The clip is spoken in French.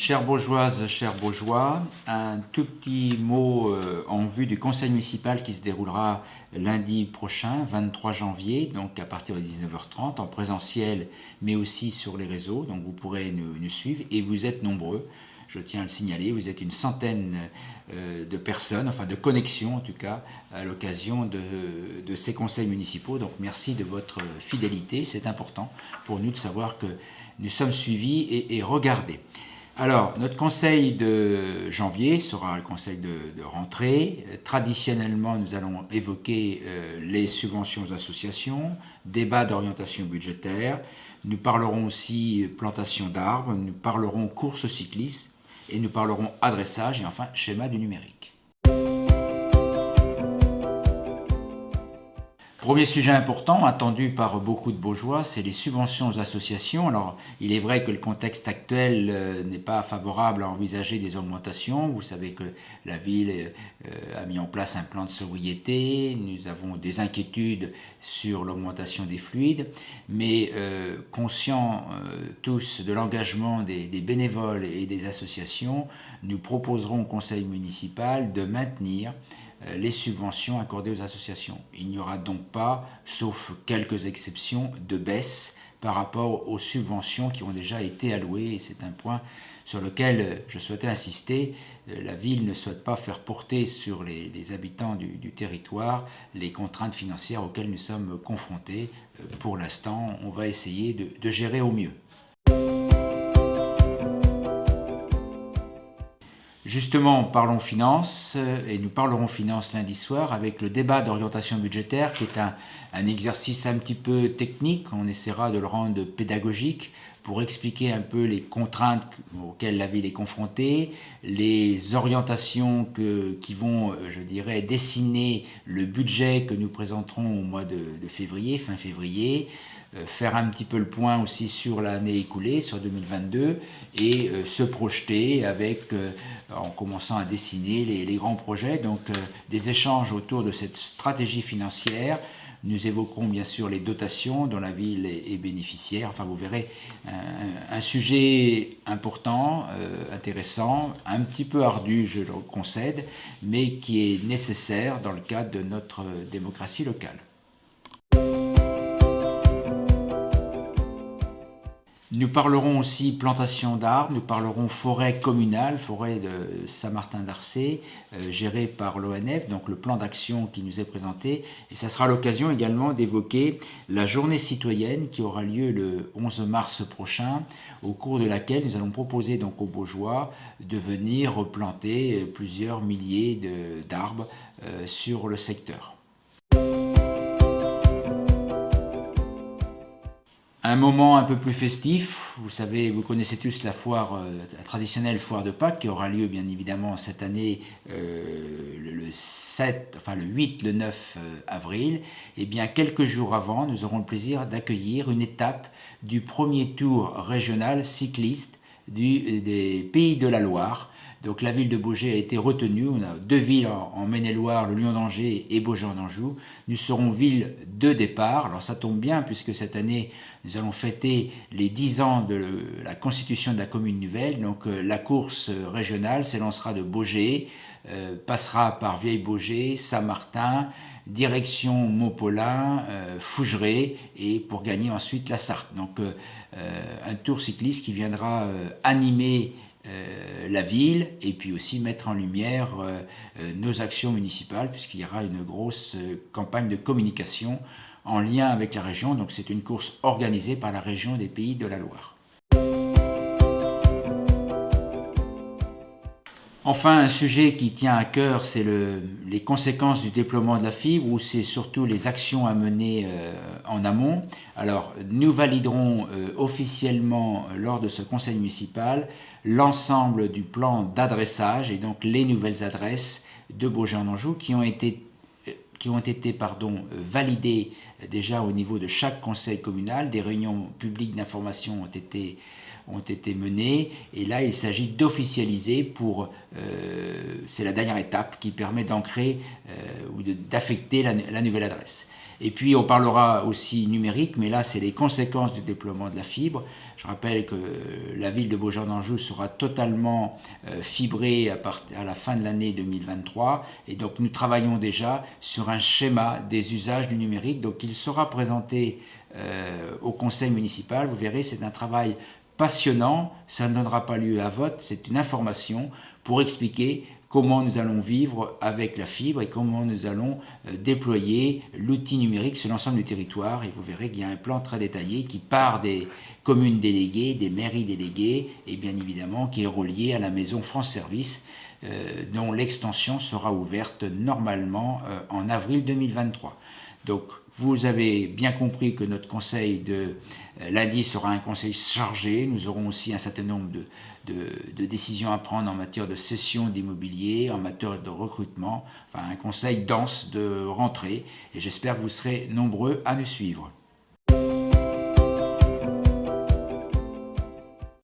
Chères bourgeoises, chers bourgeois, un tout petit mot en vue du conseil municipal qui se déroulera lundi prochain, 23 janvier, donc à partir de 19h30, en présentiel, mais aussi sur les réseaux. Donc vous pourrez nous suivre et vous êtes nombreux. Je tiens à le signaler, vous êtes une centaine de personnes, enfin de connexions en tout cas, à l'occasion de ces conseils municipaux. Donc merci de votre fidélité, c'est important pour nous de savoir que nous sommes suivis et regardés. Alors, notre conseil de janvier sera le conseil de rentrée. Traditionnellement, nous allons évoquer les subventions aux associations, débat d'orientation budgétaire. Nous parlerons aussi plantation d'arbres, nous parlerons course cycliste et nous parlerons adressage et enfin schéma du numérique. Premier sujet important, attendu par beaucoup de bourgeois, c'est les subventions aux associations. Alors, il est vrai que le contexte actuel n'est pas favorable à envisager des augmentations. Vous savez que la ville a mis en place un plan de sobriété. Nous avons des inquiétudes sur l'augmentation des fluides. Mais conscients tous de l'engagement des bénévoles et des associations, nous proposerons au conseil municipal de maintenir les subventions accordées aux associations. Il n'y aura donc pas, sauf quelques exceptions, de baisse par rapport aux subventions qui ont déjà été allouées. Et c'est un point sur lequel je souhaitais insister. La ville ne souhaite pas faire porter sur les habitants du territoire les contraintes financières auxquelles nous sommes confrontés. Pour l'instant, on va essayer de gérer au mieux. Justement, parlons finances, et nous parlerons finances lundi soir avec le débat d'orientation budgétaire qui est un exercice un petit peu technique. On essaiera de le rendre pédagogique pour expliquer un peu les contraintes auxquelles la ville est confrontée, les orientations qui vont, je dirais, dessiner le budget que nous présenterons au mois de février, fin février, faire un petit peu le point aussi sur l'année écoulée, sur 2022, et se projeter avec, en commençant à dessiner les grands projets, donc des échanges autour de cette stratégie financière. Nous évoquerons bien sûr les dotations dont la ville est bénéficiaire. Enfin, vous verrez un sujet important, intéressant, un petit peu ardu, je le concède, mais qui est nécessaire dans le cadre de notre démocratie locale. Nous parlerons aussi plantation d'arbres, nous parlerons forêt communale, forêt de Saint-Martin-d'Arcé, gérée par l'ONF, donc le plan d'action qui nous est présenté. Et ça sera l'occasion également d'évoquer la journée citoyenne qui aura lieu le 11 mars prochain, au cours de laquelle nous allons proposer donc aux Baugeois de venir replanter plusieurs milliers d'arbres sur le secteur. Un moment un peu plus festif, vous savez, vous connaissez tous la foire, la traditionnelle foire de Pâques qui aura lieu bien évidemment cette année le 8, le 9 avril. Et bien quelques jours avant, nous aurons le plaisir d'accueillir une étape du premier tour régional cycliste des Pays de la Loire. Donc la ville de Baugé a été retenue, on a deux villes en Maine-et-Loire, le Lion d'Angers et Baugé en Anjou. Nous serons ville de départ, alors ça tombe bien puisque cette année nous allons fêter les 10 ans de la constitution de la commune nouvelle. Donc la course régionale s'élancera de Baugé, passera par Vieille-Baugé, Saint-Martin, direction Maupolin, Fougeray et pour gagner ensuite la Sarthe. Donc un tour cycliste qui viendra animer la ville et puis aussi mettre en lumière nos actions municipales puisqu'il y aura une grosse campagne de communication en lien avec la région. Donc c'est une course organisée par la région des Pays de la Loire. Enfin, un sujet qui tient à cœur, c'est les conséquences du déploiement de la fibre, ou c'est surtout les actions à mener en amont. Alors, nous validerons officiellement lors de ce conseil municipal l'ensemble du plan d'adressage et donc les nouvelles adresses de Baugé-en-Anjou qui ont été validées déjà au niveau de chaque conseil communal. Des réunions publiques d'information ont été menées et là il s'agit d'officialiser c'est la dernière étape qui permet d'ancrer ou d'affecter la nouvelle adresse. Et puis on parlera aussi numérique, mais là c'est les conséquences du déploiement de la fibre. Je rappelle que la ville de Beaujean-d'Anjou sera totalement fibrée à la fin de l'année 2023, et donc nous travaillons déjà sur un schéma des usages du numérique. Donc il sera présenté au conseil municipal. Vous verrez, c'est un travail passionnant, ça ne donnera pas lieu à vote, c'est une information pour expliquer comment nous allons vivre avec la fibre et comment nous allons déployer l'outil numérique sur l'ensemble du territoire. Et vous verrez qu'il y a un plan très détaillé qui part des communes déléguées, des mairies déléguées, et bien évidemment qui est relié à la maison France Service, dont l'extension sera ouverte normalement en avril 2023. Donc vous avez bien compris que notre conseil de lundi sera un conseil chargé. Nous aurons aussi un certain nombre de décisions à prendre en matière de cession d'immobilier, en matière de recrutement, enfin un conseil dense de rentrée, et j'espère que vous serez nombreux à nous suivre.